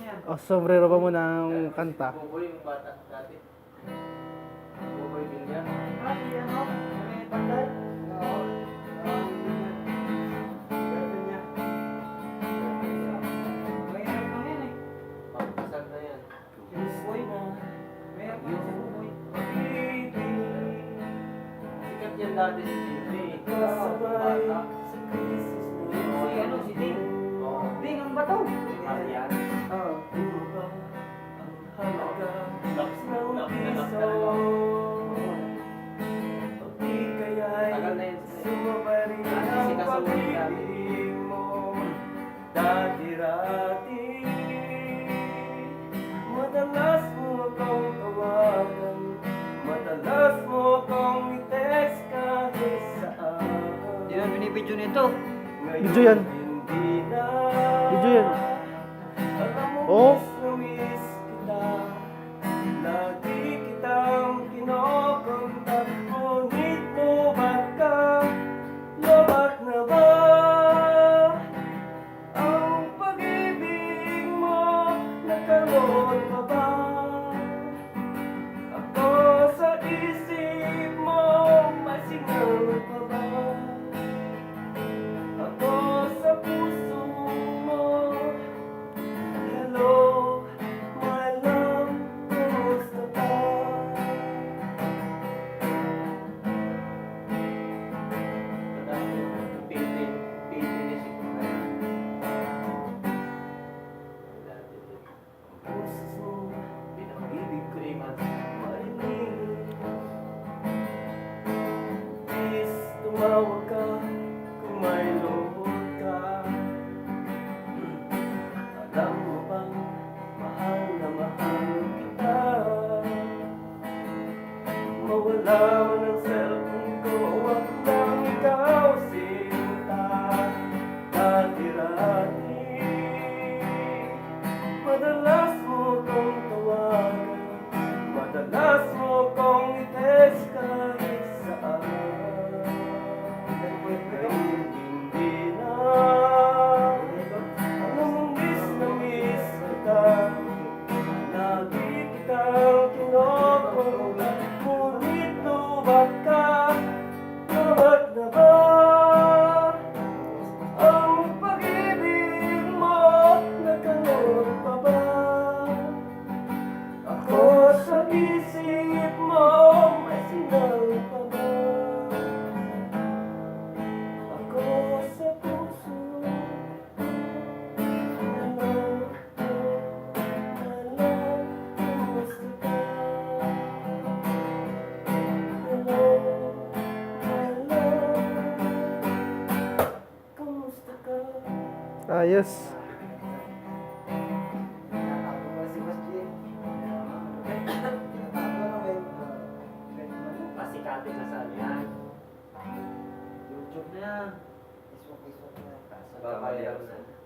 O, sombrero pa muna ang kanta. Buboy yung bata dati. Buboy din yan. May panday. Oo. Ganda niya. Mahirap lang yan eh. Pagpasal na yan. Uy, mahirap lang yan. Uy. Sikat yan dati si Jimmy. Bata. Si ano, si Ding. Oo. Ding, ang bato. Marian. Oo. Laps na talaga. Tagal na yun. Si Kasulong dati. Dati-rati madalas mo akong tawagan, madalas mo akong i-text kahit saan. Di na binibidyo nito. Video yan. Hindi na. Video yan. Alam mo, Oh. miss na miss kita. Lagi kitang kinokontak, ngunit lubat ka. Lubat na ba ang pag-ibig mo? Nagkaroon ka ba? Ako sa isip mo, masingaw ka ba? Ako sa puso mo. Hello, my love, kumusta ka? Puso, ibig ko'y marinig. Please, tumawag ka kung may loob ka. Alam mo bang mahal na mahal kita? Mawala man ang cellphone ko, wag nang ikaw sinta. Dati-rati madalas mo kong tawagan, madalas mo kong i-text kahit saan. Ngayon hindi na. Alam mo, miss na miss kita. Lagi kitang kinokontak, ngunit lubat ka. Lubat na ba ang pag-ibig mo? Nagkaroon pa ba? Ako sa isip mo, may sinal pa ba? Ako sa puso. Hello, hello, kumusta ka? Hello, hello, kumusta ka? Ayos. Pasikatin na sa yan. YouTube na yan. Facebook na. Babayaran na.